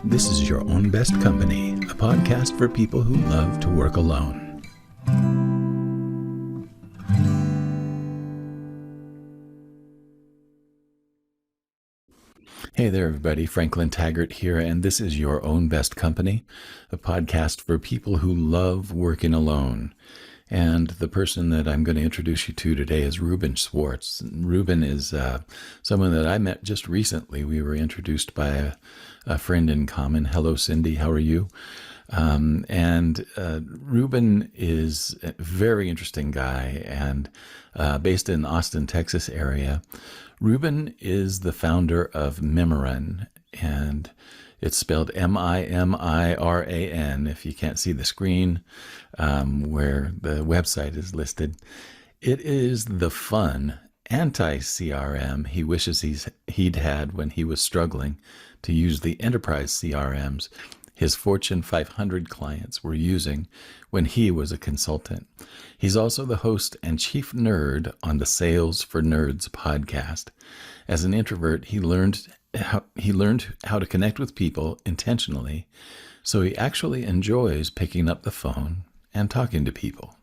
This is Your Own Best Company, a podcast for people who love to work alone. Hey there, everybody. Franklin Taggart here, and this is Your Own Best Company, a podcast for people who love working alone. And the person that I'm going to introduce you to today is Reuben Swartz. Reuben is someone that I met just recently. We were introduced by a friend in common. Hello, Cindy. How are you? Reuben is a very interesting guy and based in Austin, Texas area. Reuben is the founder of Mimiran, and it's spelled Mimiran if you can't see the screen where the website is listed. It is the fun anti-CRM he wishes he'd had when he was struggling to use the enterprise CRMs his Fortune 500 clients were using when he was a consultant. He's also the host and chief nerd on the Sales for Nerds podcast. As an introvert, he learned how to connect with people intentionally, so he actually enjoys picking up the phone and talking to people.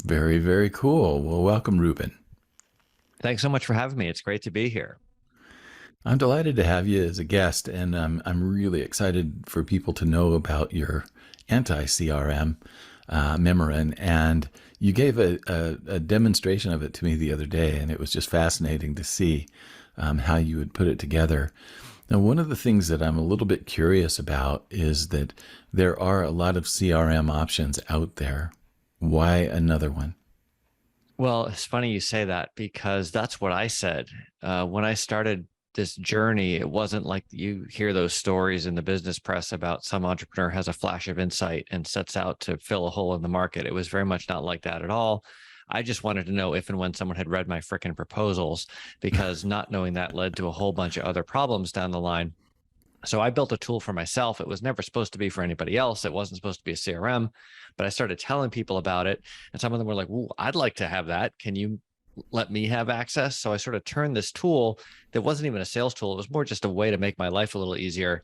Very, very cool. Well, welcome, Reuben. Thanks so much for having me. It's great to be here. I'm delighted to have you as a guest, and I'm really excited for people to know about your anti-CRM, Mimiran, and you gave a demonstration of it to me the other day, and it was just fascinating to see how you would put it together. Now, one of the things that I'm a little bit curious about is that there are a lot of CRM options out there. Why another one? Well, it's funny you say that because that's what I said. When I started this journey, it wasn't like you hear those stories in the business press about some entrepreneur has a flash of insight and sets out to fill a hole in the market. It was very much not like that at all. I just wanted to know if and when someone had read my frickin' proposals, because not knowing that led to a whole bunch of other problems down the line. So I built a tool for myself. It was never supposed to be for anybody else. It wasn't supposed to be a CRM, but I started telling people about it. And some of them were like, "Ooh, I'd like to have that. Can you let me have access?" So I sort of turned this tool that wasn't even a sales tool. It was more just a way to make my life a little easier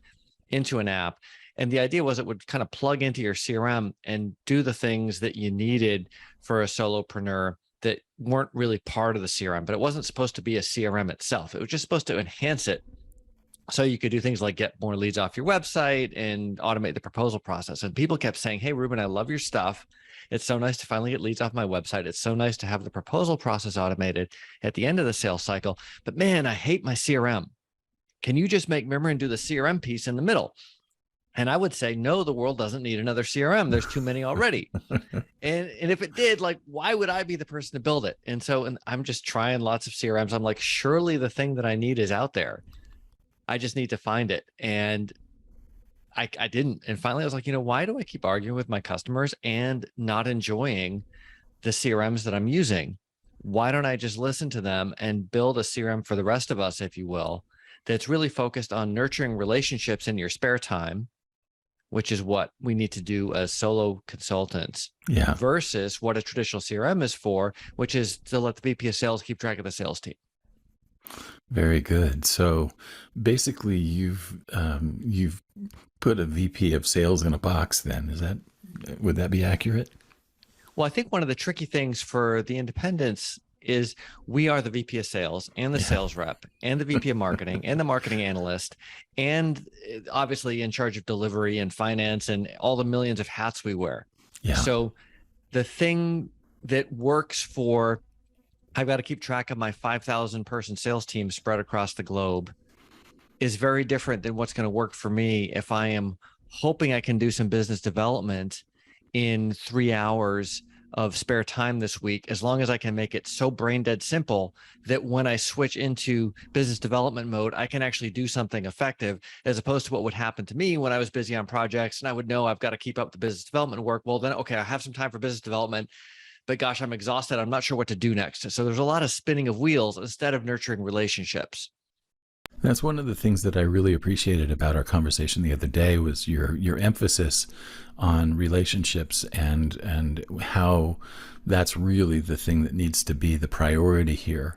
into an app. And the idea was it would kind of plug into your CRM and do the things that you needed for a solopreneur that weren't really part of the CRM, but it wasn't supposed to be a CRM itself. It was just supposed to enhance it. So you could do things like get more leads off your website and automate the proposal process. And people kept saying, "Hey, Reuben, I love your stuff. It's so nice to finally get leads off my website. It's so nice to have the proposal process automated at the end of the sales cycle. But man, I hate my CRM. Can you just make Mimiran do the CRM piece in the middle?" And I would say, no, the world doesn't need another CRM. There's too many already. And if it did, like, why would I be the person to build it? And I'm just trying lots of CRMs. I'm like, surely the thing that I need is out there. I just need to find it. And I didn't. And finally I was like, why do I keep arguing with my customers and not enjoying the CRMs that I'm using? Why don't I just listen to them and build a CRM for the rest of us, if you will, that's really focused on nurturing relationships in your spare time, which is what we need to do as solo consultants, versus what a traditional CRM is for, which is to let the VP of sales keep track of the sales team. Very good. So basically you've put a VP of sales in a box then. Would that be accurate? Well, I think one of the tricky things for the independents is we are the VP of sales and the sales rep and the VP of marketing and the marketing analyst, and obviously in charge of delivery and finance and all the millions of hats we wear. Yeah. So the thing that works for, I've got to keep track of my 5,000 person sales team spread across the globe, is very different than what's going to work for me if I am hoping I can do some business development in 3 hours of spare time this week, as long as I can make it so brain dead simple that when I switch into business development mode, I can actually do something effective, as opposed to what would happen to me when I was busy on projects and I would know I've got to keep up the business development work. Well, then, okay, I have some time for business development, but gosh, I'm exhausted. I'm not sure what to do next. So there's a lot of spinning of wheels instead of nurturing relationships. That's one of the things that I really appreciated about our conversation the other day was your emphasis on relationships and how that's really the thing that needs to be the priority here,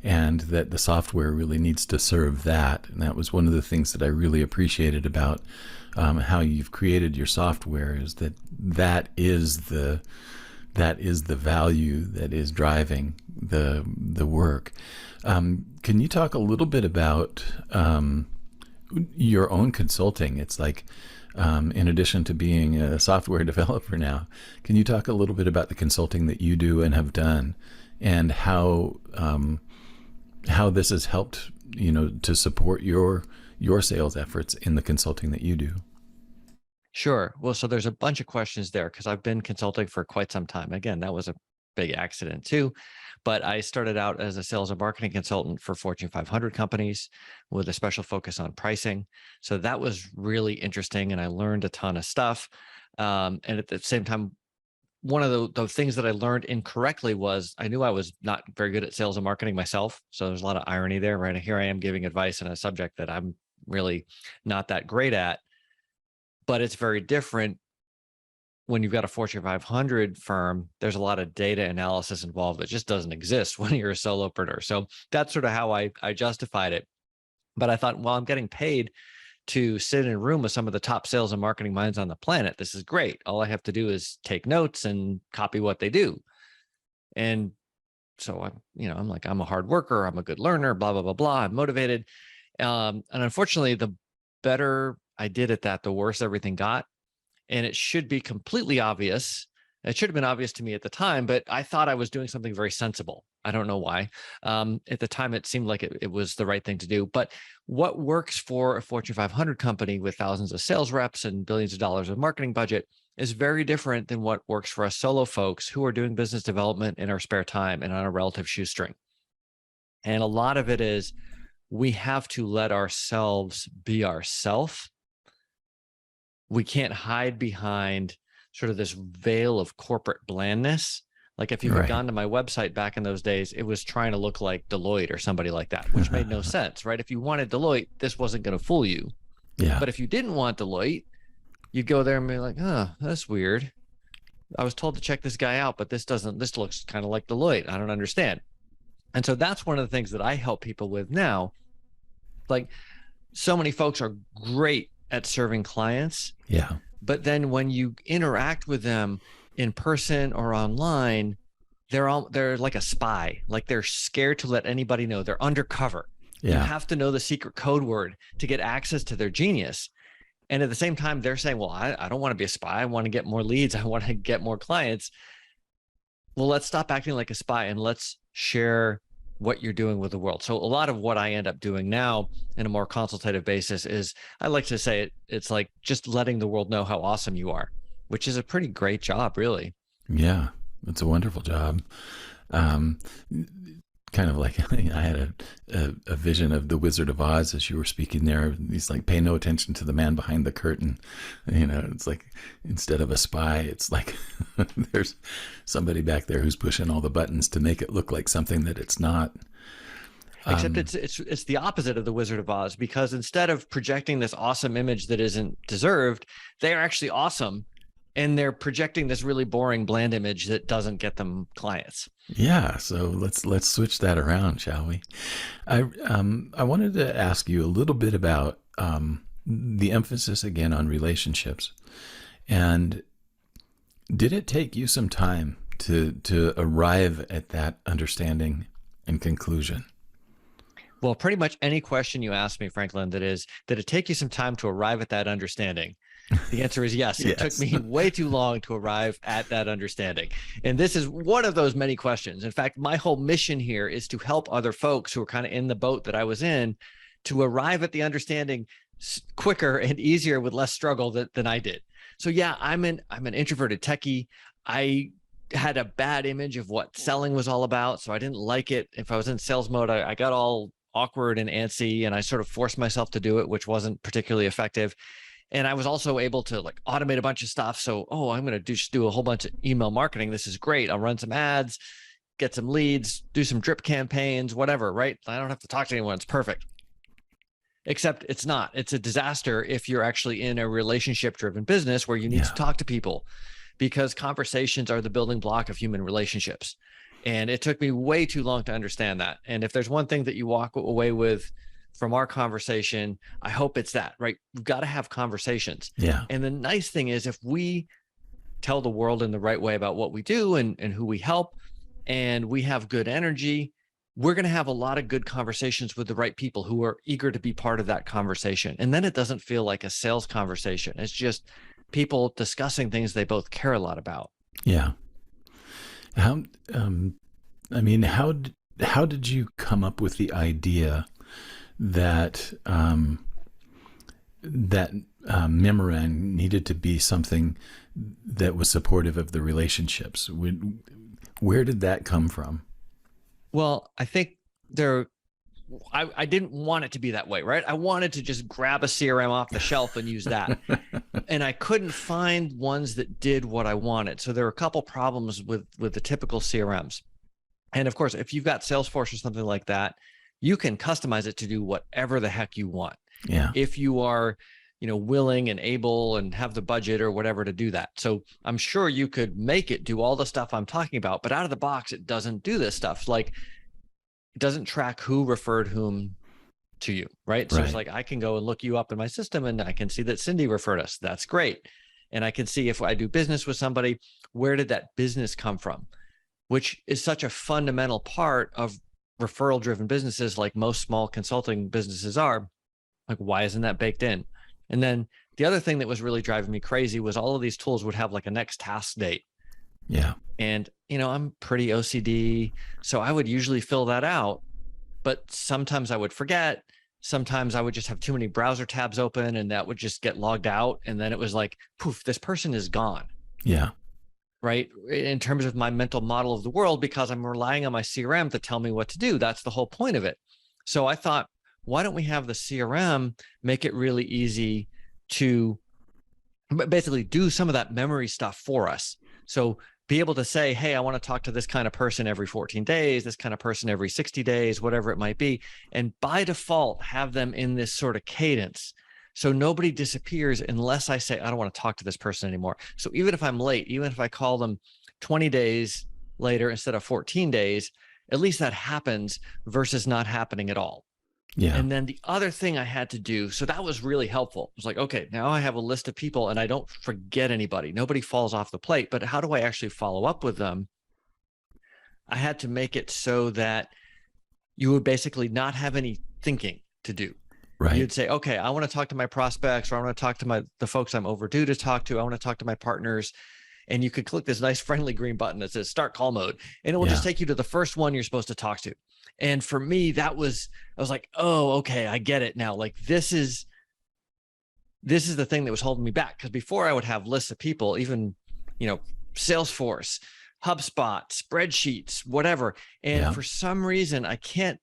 and that the software really needs to serve that. And that was one of the things that I really appreciated about how you've created your software, is that is the value that is driving the work. Can you talk a little bit about your own consulting? It's like, in addition to being a software developer now, can you talk a little bit about the consulting that you do and have done, and how this has helped, to support your sales efforts in the consulting that you do? Sure. Well, so there's a bunch of questions there because I've been consulting for quite some time. Again, that was a big accident too. But I started out as a sales and marketing consultant for Fortune 500 companies with a special focus on pricing. So that was really interesting, and I learned a ton of stuff. And at the same time, one of the things that I learned incorrectly was I knew I was not very good at sales and marketing myself. So there's a lot of irony there, right? Here I am giving advice on a subject that I'm really not that great at. But it's very different when you've got a Fortune 500 firm. There's a lot of data analysis involved that just doesn't exist when you're a solopreneur. So that's sort of how I justified it. But I thought, well, I'm getting paid to sit in a room with some of the top sales and marketing minds on the planet. This is great. All I have to do is take notes and copy what they do. And so I'm like, I'm a hard worker. I'm a good learner, blah, blah, blah, blah. I'm motivated. And unfortunately, the better I did at that, the worse everything got. And it should be completely obvious. It should have been obvious to me at the time, but I thought I was doing something very sensible. I don't know why. At the time, it seemed like it was the right thing to do. But what works for a Fortune 500 company with thousands of sales reps and billions of dollars of marketing budget is very different than what works for us solo folks who are doing business development in our spare time and on a relative shoestring. And a lot of it is we have to let ourselves be ourselves. We can't hide behind sort of this veil of corporate blandness. Like if you had gone to my website back in those days, it was trying to look like Deloitte or somebody like that, which made no sense, right? If you wanted Deloitte, this wasn't going to fool you. Yeah. But if you didn't want Deloitte, you'd go there and be like, oh, that's weird. I was told to check this guy out, but this looks kind of like Deloitte. I don't understand. And so that's one of the things that I help people with now. Like, so many folks are great at serving clients. Yeah. But then when you interact with them in person or online, they're like a spy. Like they're scared to let anybody know. They're undercover. Yeah. You have to know the secret code word to get access to their genius. And at the same time, they're saying, well, I don't want to be a spy. I want to get more leads. I want to get more clients. Well, let's stop acting like a spy and let's share what you're doing with the world. So a lot of what I end up doing now in a more consultative basis is, I like to say it's like just letting the world know how awesome you are, which is a pretty great job, really. Yeah, it's a wonderful job. Kind of like I had a vision of the Wizard of Oz as you were speaking there. He's like, pay no attention to the man behind the curtain. It's like, instead of a spy, it's like there's somebody back there who's pushing all the buttons to make it look like something that it's not. Except it's the opposite of the Wizard of Oz, because instead of projecting this awesome image that isn't deserved, they are actually awesome. And they're projecting this really boring, bland image that doesn't get them clients. Yeah, so let's switch that around, shall we? I wanted to ask you a little bit about the emphasis again on relationships, and did it take you some time to arrive at that understanding and conclusion? Well, pretty much any question you ask me, Franklin, did it take you some time to arrive at that understanding? The answer is yes. It took me way too long to arrive at that understanding. And this is one of those many questions. In fact, my whole mission here is to help other folks who are kind of in the boat that I was in to arrive at the understanding quicker and easier with less struggle than I did. So yeah, I'm an introverted techie. I had a bad image of what selling was all about, so I didn't like it. If I was in sales mode, I got all awkward and antsy, and I sort of forced myself to do it, which wasn't particularly effective. And I was also able to like automate a bunch of stuff. So, I'm going to just do a whole bunch of email marketing. This is great. I'll run some ads, get some leads, do some drip campaigns, whatever, right? I don't have to talk to anyone. It's perfect. except it's not. It's a disaster if you're actually in a relationship-driven business where you need to talk to people, because conversations are the building block of human relationships. And it took me way too long to understand that. And if there's one thing that you walk away with from our conversation, I hope it's that, right? We've got to have conversations. Yeah. And the nice thing is, if we tell the world in the right way about what we do and who we help, and we have good energy, we're going to have a lot of good conversations with the right people who are eager to be part of that conversation. And then it doesn't feel like a sales conversation. It's just people discussing things they both care a lot about. Yeah. How, I mean, how did you come up with the idea that, Mimiran needed to be something that was supportive of the relationships? Where did that come from? Well, I think I didn't want it to be that way, right? I wanted to just grab a CRM off the shelf and use that. And I couldn't find ones that did what I wanted. So there were a couple problems with the typical CRMs. And of course, if you've got Salesforce or something like that, you can customize it to do whatever the heck you want. Yeah. If you are, willing and able and have the budget or whatever to do that. So I'm sure you could make it do all the stuff I'm talking about, but out of the box, it doesn't do this stuff. Like, it doesn't track who referred whom to you, right? So it's like, I can go and look you up in my system and I can see that Cindy referred us. That's great. And I can see if I do business with somebody, where did that business come from? Which is such a fundamental part of referral-driven businesses, like most small consulting businesses are. Like, why isn't that baked in? And then the other thing that was really driving me crazy was all of these tools would have like a next task date. Yeah. And, I'm pretty OCD, so I would usually fill that out, but sometimes I would forget. Sometimes I would just have too many browser tabs open and that would just get logged out. And then it was like, poof, this person is gone. Yeah. Right. In terms of my mental model of the world, because I'm relying on my CRM to tell me what to do. That's the whole point of it. So I thought, why don't we have the CRM make it really easy to basically do some of that memory stuff for us? So be able to say, hey, I want to talk to this kind of person every 14 days, this kind of person every 60 days, whatever it might be. And by default, have them in this sort of cadence. So nobody disappears unless I say, I don't want to talk to this person anymore. So even if I'm late, even if I call them 20 days later instead of 14 days, at least that happens versus not happening at all. Yeah. And then the other thing I had to do, so that was really helpful. It was like, okay, now I have a list of people and I don't forget anybody. Nobody falls off the plate, but how do I actually follow up with them? I had to make it so that you would basically not have any thinking to do. Right. You'd say, okay, I want to talk to my prospects, or I want to talk to the folks I'm overdue to talk to. I want to talk to my partners. And you could click this nice friendly green button that says start call mode, and it will just take you to the first one you're supposed to talk to. And for me, I was like, oh, okay, I get it now. Like, this is the thing that was holding me back. Because before I would have lists of people, even, Salesforce, HubSpot, spreadsheets, whatever. And for some reason, I can't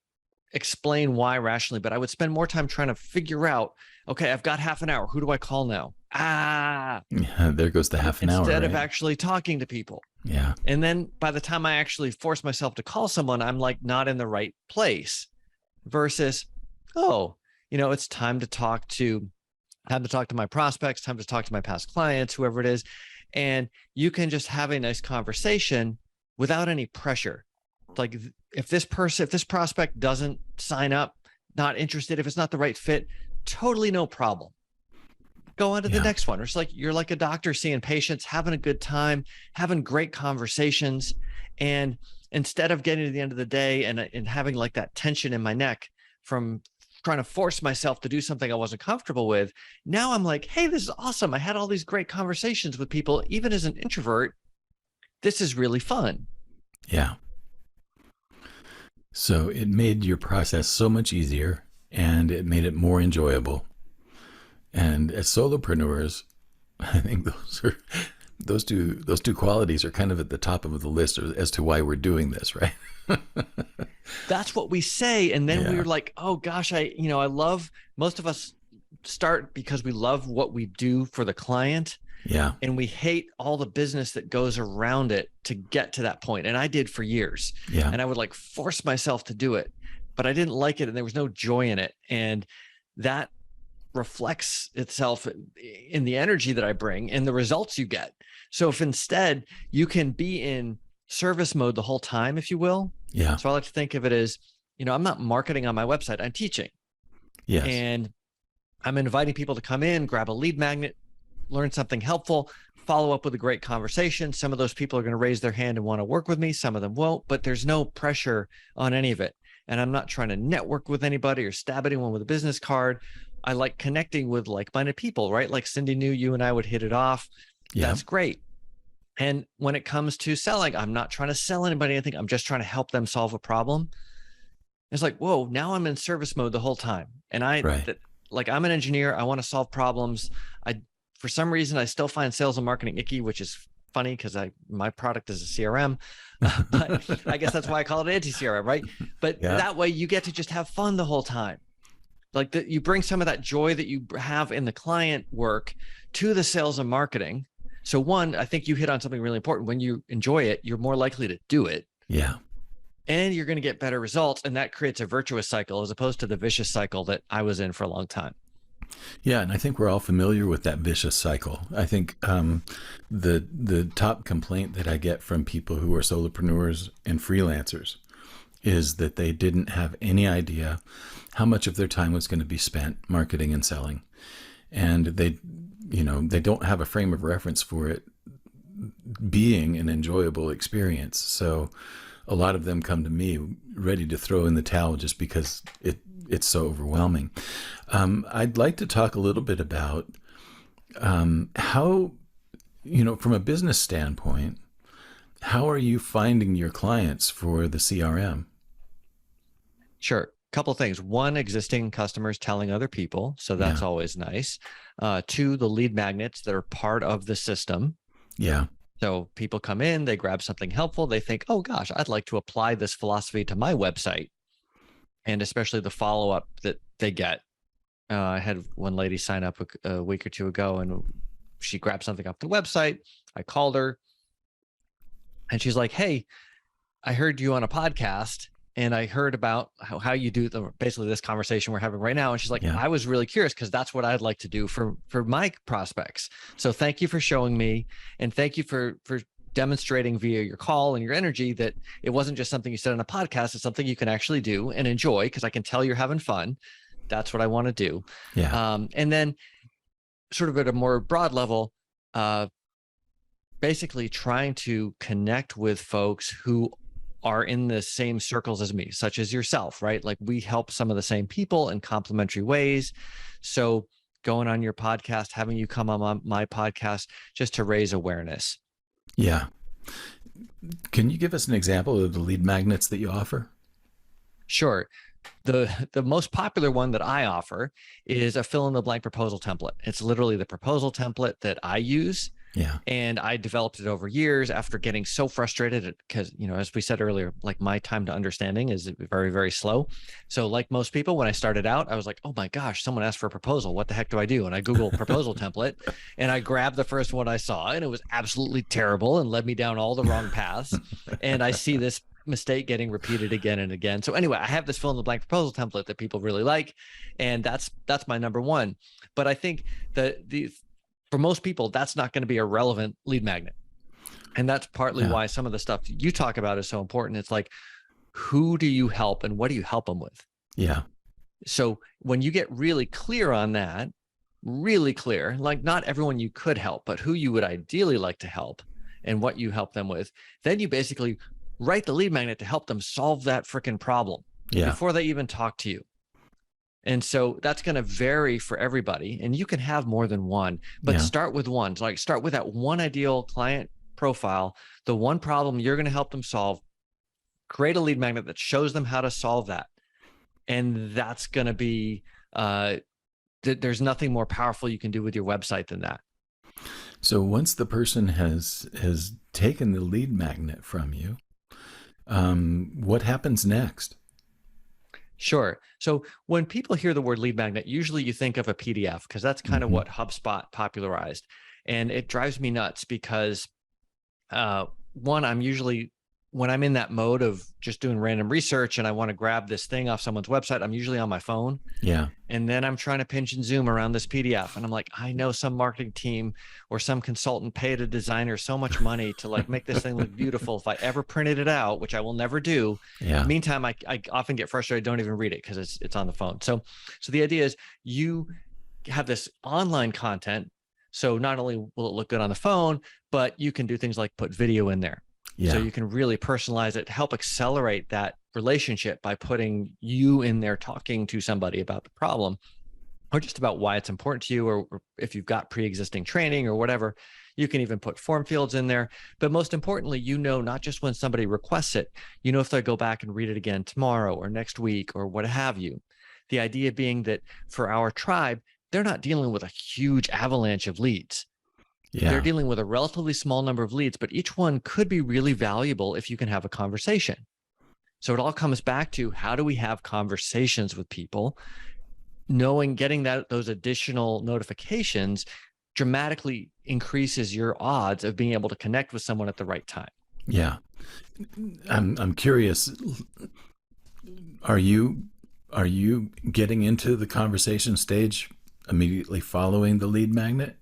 explain why rationally, but I would spend more time trying to figure out, okay, I've got half an hour. Who do I call now? There goes the half an hour. Instead of actually talking to people. Yeah. And then by the time I actually force myself to call someone, I'm like not in the right place versus, it's time to talk to my prospects, time to talk to my past clients, whoever it is. And you can just have a nice conversation without any pressure. Like, if this prospect doesn't sign up, not interested, if it's not the right fit, totally no problem. Go on to the next one. It's like you're like a doctor seeing patients, having a good time, having great conversations. And instead of getting to the end of the day and having like that tension in my neck from trying to force myself to do something I wasn't comfortable with, now I'm like, hey, this is awesome. I had all these great conversations with people. Even as an introvert, this is really fun. Yeah. So it made your process so much easier, and it made it more enjoyable. And as solopreneurs, I think those two qualities are kind of at the top of the list as to why we're doing this, right? That's what we say. And then we were like, oh gosh, I love, most of us start because we love what we do for the client. Yeah. And we hate all the business that goes around it to get to that point. And I did for years. Yeah. And I would like force myself to do it, but I didn't like it and there was no joy in it. And that reflects itself in the energy that I bring and the results you get. So if instead you can be in service mode the whole time, if you will. Yeah. So I like to think of it as, I'm not marketing on my website, I'm teaching. Yes. And I'm inviting people to come in, grab a lead magnet, learn something helpful, follow up with a great conversation. Some of those people are going to raise their hand and want to work with me. Some of them won't, but there's no pressure on any of it. And I'm not trying to network with anybody or stab anyone with a business card. I like connecting with like-minded people, right? Like Cindy knew you and I would hit it off. Yeah. That's great. And when it comes to selling, I'm not trying to sell anybody anything. I'm just trying to help them solve a problem. It's like, whoa, now I'm in service mode the whole time. And Right. I'm an engineer. I want to solve problems. For some reason, I still find sales and marketing icky, which is funny because my product is a CRM, but I guess that's why I call it anti-CRM, right? But that way you get to just have fun the whole time. Like you bring some of that joy that you have in the client work to the sales and marketing. So one, I think you hit on something really important. When you enjoy it, you're more likely to do it. Yeah. And you're going to get better results. And that creates a virtuous cycle as opposed to the vicious cycle that I was in for a long time. Yeah, and I think we're all familiar with that vicious cycle. I think the top complaint that I get from people who are solopreneurs and freelancers is that they didn't have any idea how much of their time was going to be spent marketing and selling, and they don't have a frame of reference for it being an enjoyable experience. So a lot of them come to me ready to throw in the towel just because it's so overwhelming. I'd like to talk a little bit about how, from a business standpoint, how are you finding your clients for the CRM? Sure. Couple of things. One, existing customers telling other people. So that's always nice. Two, the lead magnets that are part of the system. Yeah. So people come in, they grab something helpful. They think, oh gosh, I'd like to apply this philosophy to my website. And especially the follow-up that they get. I had one lady sign up a week or two ago, and she grabbed something off the website. I called her, and she's like, hey, I heard you on a podcast, and I heard about how you do basically this conversation we're having right now. And she's like, I was really curious because that's what I'd like to do for my prospects. So thank you for showing me, and thank you for demonstrating via your call and your energy that it wasn't just something you said on a podcast. It's something you can actually do and enjoy, because I can tell you're having fun. That's what I want to do. Yeah. And then sort of at a more broad level, basically trying to connect with folks who are in the same circles as me, such as yourself, right? Like we help some of the same people in complementary ways. So going on your podcast, having you come on my podcast just to raise awareness. Yeah. Can you give us an example of the lead magnets that you offer? Sure. The most popular one that I offer is a fill in the blank proposal template. It's literally the proposal template that I use. Yeah. And I developed it over years after getting so frustrated because, as we said earlier, like my time to understanding is very, very slow. So like most people, when I started out, I was like, oh my gosh, someone asked for a proposal. What the heck do I do? And I Google proposal template, and I grabbed the first one I saw, and it was absolutely terrible and led me down all the wrong paths. And I see this mistake getting repeated again and again. So anyway, I have this fill in the blank proposal template that people really like. And that's my number one. But I think for most people, that's not going to be a relevant lead magnet. And that's partly why some of the stuff you talk about is so important. It's like, who do you help and what do you help them with? Yeah. So when you get really clear on that, really clear, like not everyone you could help, but who you would ideally like to help and what you help them with, then you basically write the lead magnet to help them solve that freaking problem before they even talk to you. And so that's going to vary for everybody, and you can have more than one, but start with one. Like start with that one ideal client profile, the one problem you're going to help them solve, create a lead magnet that shows them how to solve that. And that's going to be, there's nothing more powerful you can do with your website than that. So once the person has taken the lead magnet from you, what happens next? Sure. So when people hear the word lead magnet, usually you think of a PDF, because that's kind of what HubSpot popularized. And it drives me nuts because one, I'm usually when I'm in that mode of just doing random research and I want to grab this thing off someone's website, I'm usually on my phone. Yeah. And then I'm trying to pinch and zoom around this PDF. And I'm like, I know some marketing team or some consultant paid a designer so much money to like make this thing look beautiful. If I ever printed it out, which I will never do. Yeah. Meantime, I often get frustrated. Don't even read it because it's on the phone. So the idea is you have this online content. So not only will it look good on the phone, but you can do things like put video in there. Yeah. So you can really personalize it, help accelerate that relationship by putting you in there talking to somebody about the problem or just about why it's important to you, or if you've got pre-existing training or whatever. You can even put form fields in there. But most importantly, not just when somebody requests it, if they go back and read it again tomorrow or next week or what have you. The idea being that for our tribe, they're not dealing with a huge avalanche of leads. Yeah. They're dealing with a relatively small number of leads, but each one could be really valuable if you can have a conversation. So it all comes back to, how do we have conversations with people? Getting those additional notifications dramatically increases your odds of being able to connect with someone at the right time. Yeah. I'm curious. Are you getting into the conversation stage immediately following the lead magnet?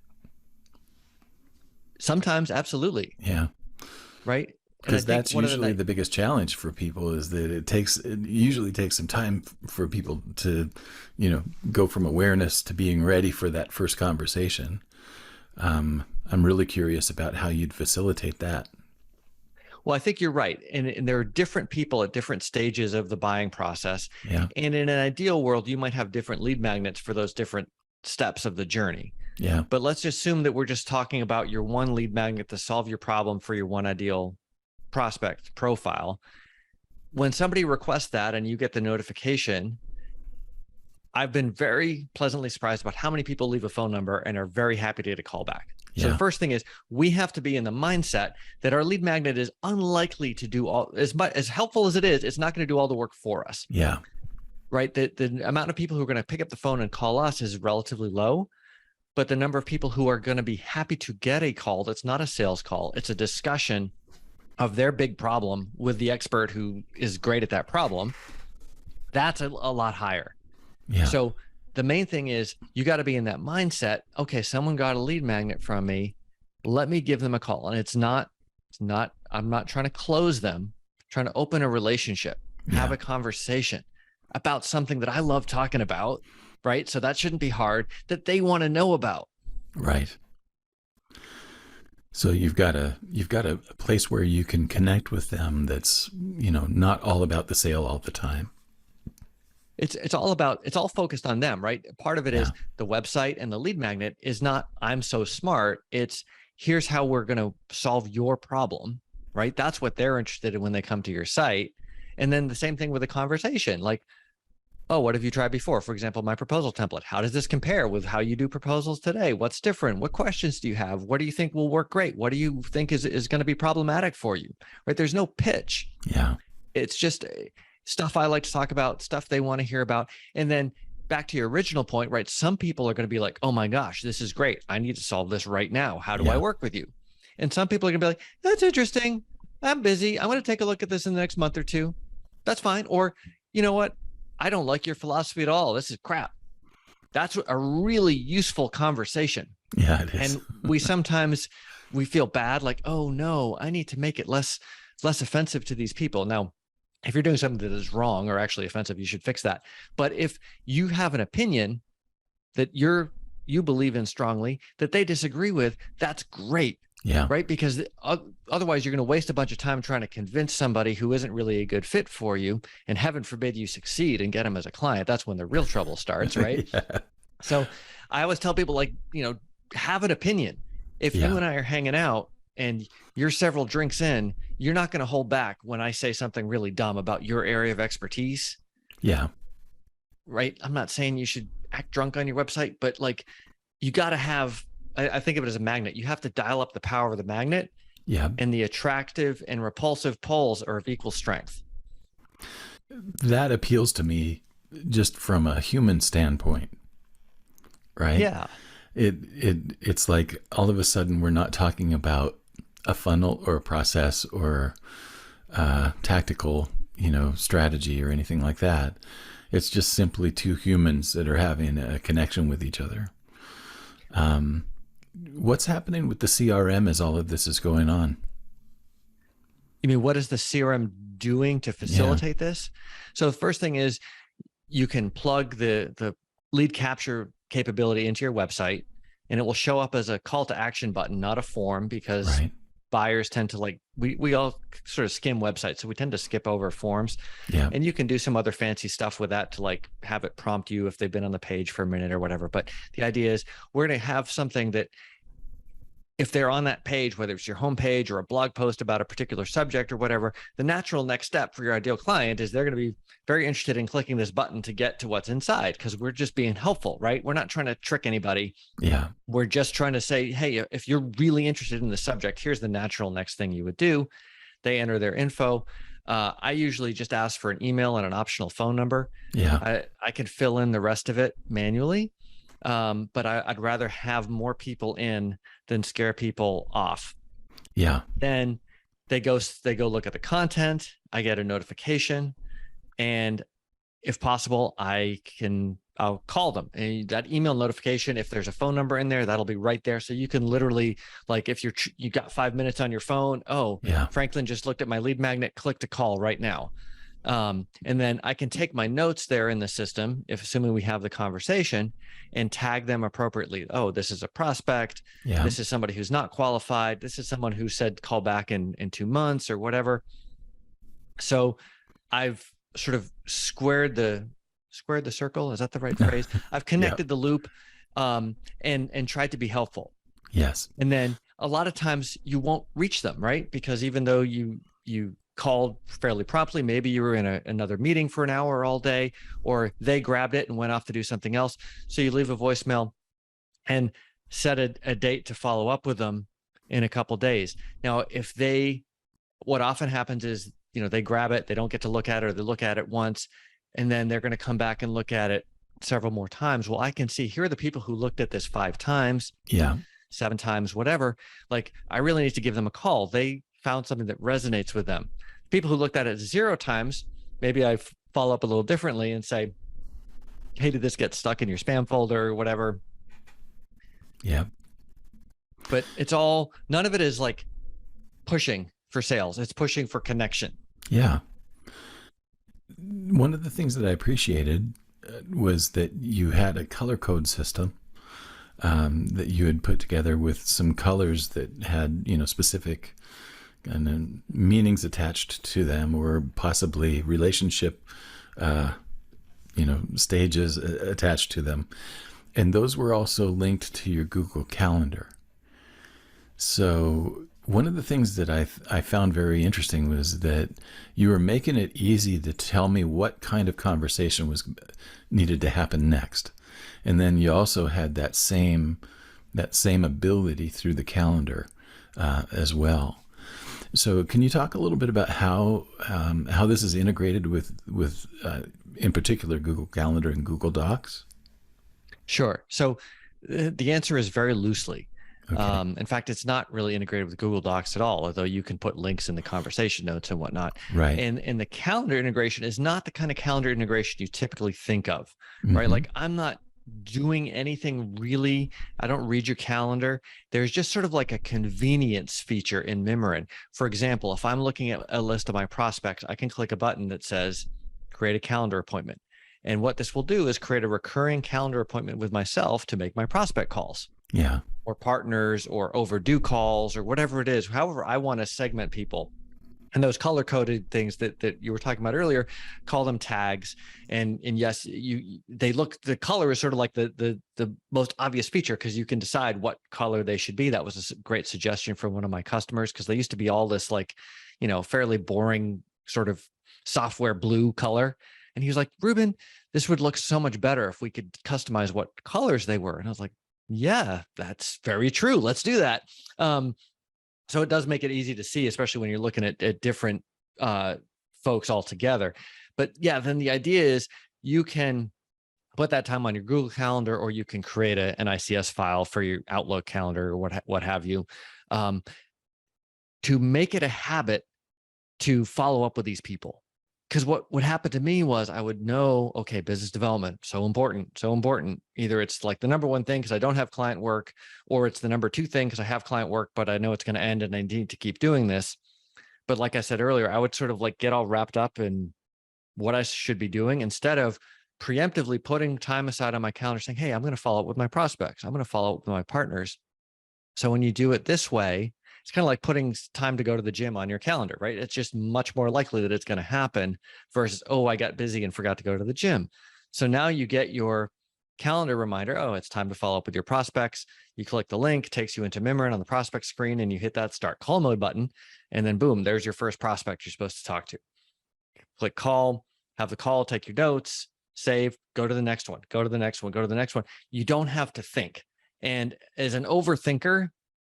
Sometimes, absolutely. Yeah. Right. Because that's usually the biggest challenge for people, is that it usually takes some time for people to, go from awareness to being ready for that first conversation. I'm really curious about how you'd facilitate that. Well, I think you're right. And there are different people at different stages of the buying process. Yeah. And in an ideal world, you might have different lead magnets for those different steps of the journey. Yeah. But let's assume that we're just talking about your one lead magnet to solve your problem for your one ideal prospect profile. When somebody requests that and you get the notification, I've been very pleasantly surprised about how many people leave a phone number and are very happy to get a call back. So the first thing is, we have to be in the mindset that our lead magnet is unlikely to do as helpful as it is. It's not going to do all the work for us. Yeah. Right. The amount of people who are going to pick up the phone and call us is relatively low, but the number of people who are going to be happy to get a call that's not a sales call, it's a discussion of their big problem with the expert who is great at that problem, that's a lot higher. Yeah. So the main thing is, you got to be in that mindset. Okay, someone got a lead magnet from me. Let me give them a call. And I'm not trying to close them, I'm trying to open a relationship, have a conversation about something that I love talking about. Right. So that shouldn't be hard, that they want to know about. Right. So you've got a place where you can connect with them that's, not all about the sale all the time. It's all focused on them, right? Part of it is the website, and the lead magnet is not, I'm so smart. It's, here's how we're going to solve your problem, right? That's what they're interested in when they come to your site. And then the same thing with a conversation, like, oh, what have you tried before? For example, my proposal template. How does this compare with how you do proposals today? What's different? What questions do you have? What do you think will work great? What do you think is going to be problematic for you? Right? There's no pitch. Yeah. It's just stuff I like to talk about, stuff they want to hear about. And then back to your original point, right? Some people are going to be like, oh my gosh, this is great. I need to solve this right now. How do I work with you? And some people are going to be like, that's interesting. I'm busy. I'm going to take a look at this in the next month or two. That's fine. Or, you know what? I don't like your philosophy at all. This is crap. That's a really useful conversation. Yeah, it is. And we feel bad, like, oh no, I need to make it less offensive to these people. Now, if you're doing something that is wrong or actually offensive, you should fix that. But if you have an opinion that you believe in strongly that they disagree with, that's great. Yeah. Right. Because otherwise you're going to waste a bunch of time trying to convince somebody who isn't really a good fit for you, and heaven forbid you succeed and get them as a client. That's when the real trouble starts. Right. Yeah. So I always tell people, like, have an opinion. If you and I are hanging out and you're several drinks in, you're not going to hold back when I say something really dumb about your area of expertise. Yeah. Right. I'm not saying you should act drunk on your website, but like, you got to have, I think of it as a magnet. You have to dial up the power of the magnet. Yeah. And the attractive and repulsive poles are of equal strength. That appeals to me just from a human standpoint. Right? Yeah. It's like all of a sudden we're not talking about a funnel or a process or tactical, strategy or anything like that. It's just simply two humans that are having a connection with each other. What's happening with the CRM as all of this is going on? You mean, what is the CRM doing to facilitate this? So the first thing is you can plug the lead capture capability into your website, and it will show up as a call to action button, not a form, because Right. buyers tend to we all sort of skim websites, so we tend to skip over forms. Yeah. And you can do some other fancy stuff with that to have it prompt you if they've been on the page for a minute or whatever. But the idea is we're going to have something that if they're on that page, whether it's your homepage or a blog post about a particular subject or whatever, the natural next step for your ideal client is they're going to be very interested in clicking this button to get to what's inside, because we're just being helpful, right? We're not trying to trick anybody. Yeah. We're just trying to say, hey, if you're really interested in the subject, here's the natural next thing you would do. They enter their info. I usually just ask for an email and an optional phone number. Yeah. I can fill in the rest of it manually. But I'd rather have more people in than scare people off. Yeah. Then they go look at the content. I get a notification, and if possible, I'll call them. And that email notification, if there's a phone number in there, that'll be right there. So you can literally, if you got 5 minutes on your phone, Yeah. Franklin just looked at my lead magnet, click to call right now. And then I can take my notes there in the system, assuming we have the conversation, and tag them appropriately. Oh, this is a prospect. Yeah. This is somebody who's not qualified. This is someone who said call back in 2 months or whatever. So I've sort of squared the circle. Is that the right phrase? I've connected the loop, and tried to be helpful. Yes. And then a lot of times you won't reach them, right? Because even though you called fairly promptly, maybe you were in another meeting for an hour all day, or they grabbed it and went off to do something else. So you leave a voicemail and set a date to follow up with them in a couple of days. Now, what often happens is, they grab it, they don't get to look at it, or they look at it once, and then they're going to come back and look at it several more times. Well, I can see here are the people who looked at this 5 times, Yeah. 7 times, whatever. I really need to give them a call. They found something that resonates with them. People who looked at it 0 times, maybe I follow up a little differently and say, hey, did this get stuck in your spam folder or whatever? Yeah. But none of it is pushing for sales. It's pushing for connection. Yeah. One of the things that I appreciated was that you had a color code system that you had put together with some colors that had, specific and then meanings attached to them, or possibly relationship, stages attached to them. And those were also linked to your Google Calendar. So one of the things that I found very interesting was that you were making it easy to tell me what kind of conversation was needed to happen next. And then you also had that same ability through the calendar as well. So can you talk a little bit about how this is integrated with in particular Google Calendar and Google Docs? Sure. So the answer is very loosely. Okay. In fact, it's not really integrated with Google Docs at all, although you can put links in the conversation notes and whatnot. Right. And the calendar integration is not the kind of calendar integration you typically think of, right? Mm-hmm. I'm not doing anything really. I don't read your calendar. There's just sort of a convenience feature in Mimiran. For example, if I'm looking at a list of my prospects, I can click a button that says create a calendar appointment. And what this will do is create a recurring calendar appointment with myself to make my prospect calls. Yeah. Or partners or overdue calls or whatever it is, however I want to segment people. And those color-coded things that you were talking about earlier, call them tags. And yes, the color is sort of the most obvious feature, because you can decide what color they should be. That was a great suggestion from one of my customers, because they used to be all this fairly boring sort of software blue color. And he was like, Reuben, this would look so much better if we could customize what colors they were. And I was like, yeah, that's very true. Let's do that. So it does make it easy to see, especially when you're looking at different folks all together. But yeah, then the idea is you can put that time on your Google Calendar, or you can create an ICS file for your Outlook calendar or what have you, to make it a habit to follow up with these people. Because what would happen to me was I would know, okay, business development, so important, so important. Either it's like the number one thing because I don't have client work, or it's the number two thing because I have client work, but I know it's going to end and I need to keep doing this. But like I said earlier, I would sort of like get all wrapped up in what I should be doing instead of preemptively putting time aside on my calendar saying, hey, I'm going to follow up with my prospects. I'm going to follow up with my partners. So when you do it this way, it's kind of like putting time to go to the gym on your calendar, right? It's just much more likely that it's going to happen versus, oh, I got busy and forgot to go to the gym. So now you get your calendar reminder, oh, it's time to follow up with your prospects. You click the link, takes you into Mimiran on the prospect screen, and you hit that start call mode button. And then boom, there's your first prospect you're supposed to talk to. Click call, have the call, take your notes, save, go to the next one, go to the next one, go to the next one. You don't have to think. And as an overthinker,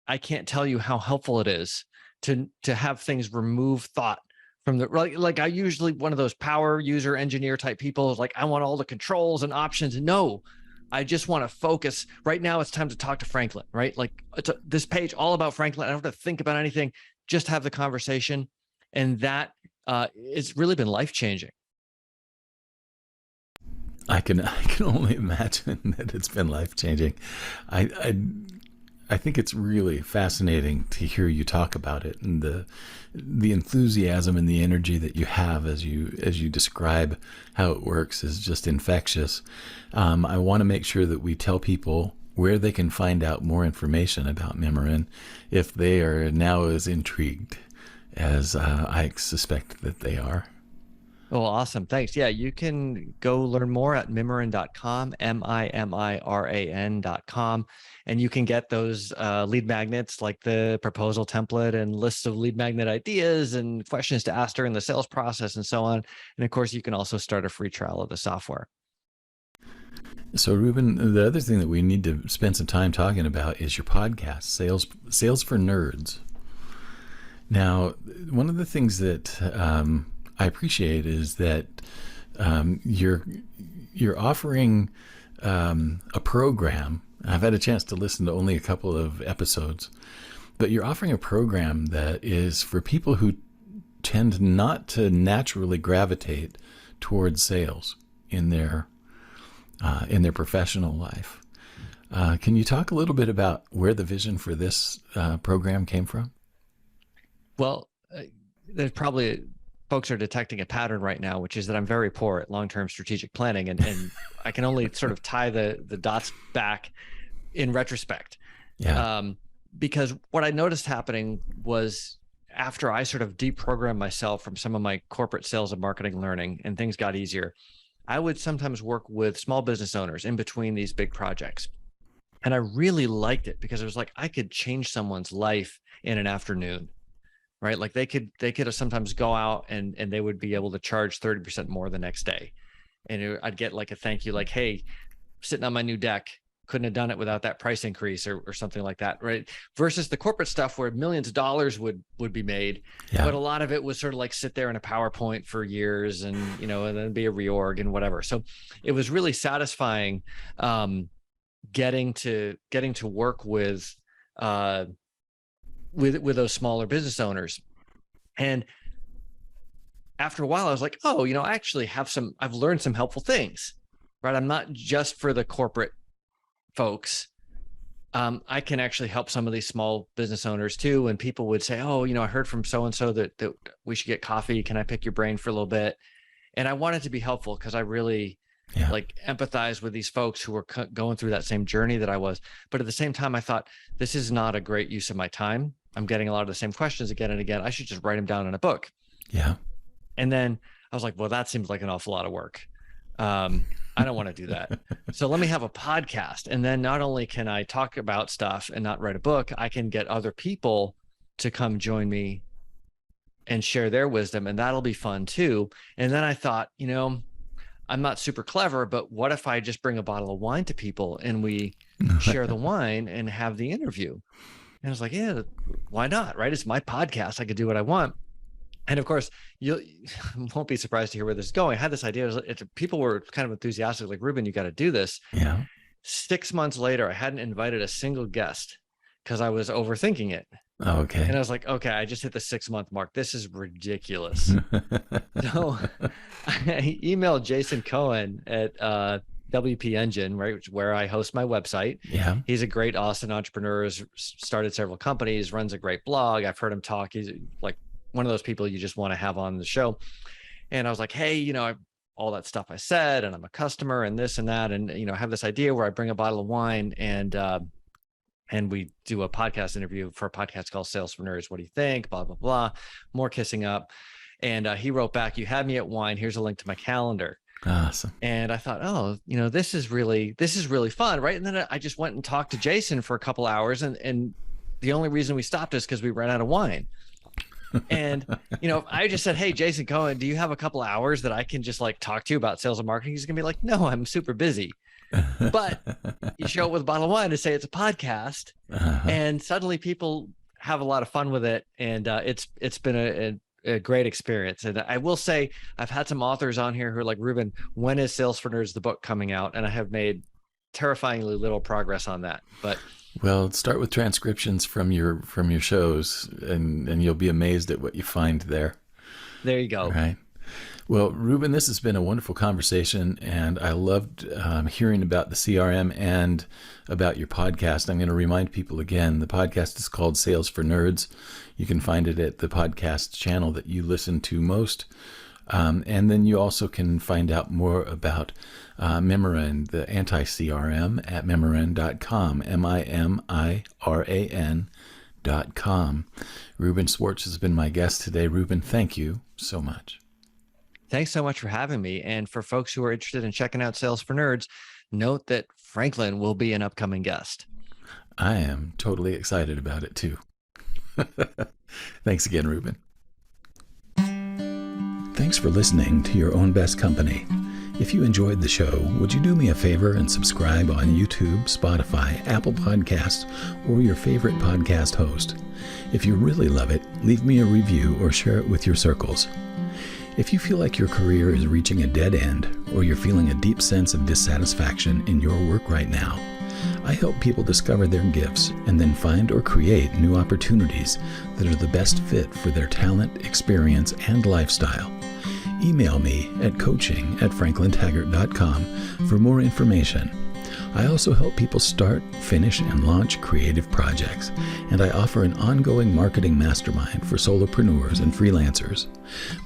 I can't tell you how helpful it is to have things remove thought from the, like I usually one of those power user engineer type people is like, I want all the controls and options. No, I just want to focus. Right now it's time to talk to Franklin, right? Like this page all about Franklin. I don't have to think about anything, just have the conversation. And that it's really been life-changing. I can only imagine that it's been life-changing. I think it's really fascinating to hear you talk about it, and the enthusiasm and the energy that you have as you describe how it works is just infectious. I want to make sure that we tell people where they can find out more information about Mimiran if they are now as intrigued as I suspect that they are. Oh, awesome. Thanks. Yeah, you can go learn more at mimiran.com, mimiran.com. And you can get those lead magnets like the proposal template and lists of lead magnet ideas and questions to ask during the sales process and so on. And of course, you can also start a free trial of the software. So Reuben, the other thing that we need to spend some time talking about is your podcast, Sales for Nerds. Now, one of the things that I appreciate is that you're offering a program. I've had a chance to listen to only a couple of episodes, but you're offering a program that is for people who tend not to naturally gravitate towards sales in their professional life. Can you talk a little bit about where the vision for this program came from? Well, there's probably folks are detecting a pattern right now, which is that I'm very poor at long-term strategic planning, and I can only sort of tie the dots back in retrospect. Yeah. Because what I noticed happening was after I sort of deprogrammed myself from some of my corporate sales and marketing learning and things got easier, I would sometimes work with small business owners in between these big projects. And I really liked it because it was like I could change someone's life in an afternoon. Right? Like they could sometimes go out and they would be able to charge 30% more the next day. And I'd get like a thank you, like, hey, sitting on my new deck, couldn't have done it without that price increase or something like that. Right. Versus the corporate stuff where millions of dollars would be made. Yeah. But a lot of it was sort of like sit there in a PowerPoint for years and, and then be a reorg and whatever. So it was really satisfying getting to work with those smaller business owners. And after a while, I was like, oh, I actually I've learned some helpful things, right? I'm not just for the corporate folks. I can actually help some of these small business owners too. And people would say, oh, I heard from so-and-so that we should get coffee. Can I pick your brain for a little bit? And I wanted to be helpful because I really like empathize with these folks who were going through that same journey that I was. But at the same time, I thought this is not a great use of my time. I'm getting a lot of the same questions again and again. I should just write them down in a book. Yeah. And then I was like, well, that seems like an awful lot of work. I don't want to do that. So let me have a podcast. And then not only can I talk about stuff and not write a book, I can get other people to come join me and share their wisdom. And that'll be fun too. And then I thought, I'm not super clever, but what if I just bring a bottle of wine to people and we share the wine and have the interview? And I was like, yeah, why not? Right? It's my podcast. I could do what I want. And of course, you won't be surprised to hear where this is going. I had this idea. People were kind of enthusiastic, like, Reuben, you got to do this. Yeah. 6 months later, I hadn't invited a single guest because I was overthinking it. Okay. And I was like, okay, I just hit the 6-month mark. This is ridiculous. So I emailed Jason Cohen at WP Engine, right, where I host my website. Yeah. He's a great Austin entrepreneur, has started several companies, runs a great blog. I've heard him talk. He's like one of those people you just want to have on the show. And I was like, hey, all that stuff I said, and I'm a customer and this and that. And, I have this idea where I bring a bottle of wine and we do a podcast interview for a podcast called Solopreneurs. What do you think? Blah, blah, blah. More kissing up. And he wrote back, you had me at wine. Here's a link to my calendar. Awesome. And I thought, oh, this is really fun. Right. And then I just went and talked to Jason for a couple hours. And the only reason we stopped is because we ran out of wine. And, I just said, hey, Jason Cohen, do you have a couple hours that I can just like talk to you about sales and marketing? He's going to be like, no, I'm super busy. But you show up with a bottle of wine to say it's a podcast, and suddenly people have a lot of fun with it. And it's been a great experience. And I will say, I've had some authors on here who are like, Reuben, when is Solopreneurs, the book, coming out? And I have made terrifyingly little progress on that. But well, start with transcriptions from your shows, and you'll be amazed at what you find there. There you go. All right. Well, Reuben, this has been a wonderful conversation, and I loved hearing about the CRM and about your podcast. I'm going to remind people again, the podcast is called Sales for Nerds. You can find it at the podcast channel that you listen to most. And then you also can find out more about Mimiran, the Anti-CRM, at mimiran.com, Mimiran.com. Reuben Swartz has been my guest today. Reuben, thank you so much. Thanks so much for having me. And for folks who are interested in checking out Sales for Nerds, note that Franklin will be an upcoming guest. I am totally excited about it too. Thanks again, Reuben. Thanks for listening to Your Own Best Company. If you enjoyed the show, would you do me a favor and subscribe on YouTube, Spotify, Apple Podcasts, or your favorite podcast host? If you really love it, leave me a review or share it with your circles. If you feel like your career is reaching a dead end, or you're feeling a deep sense of dissatisfaction in your work right now, I help people discover their gifts and then find or create new opportunities that are the best fit for their talent, experience, and lifestyle. Email me at coaching@franklintaggart.com for more information. I also help people start, finish, and launch creative projects, and I offer an ongoing marketing mastermind for solopreneurs and freelancers.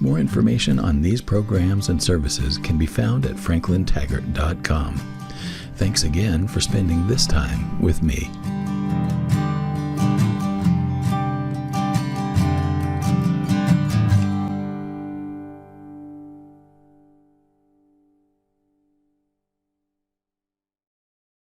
More information on these programs and services can be found at franklintaggart.com. Thanks again for spending this time with me.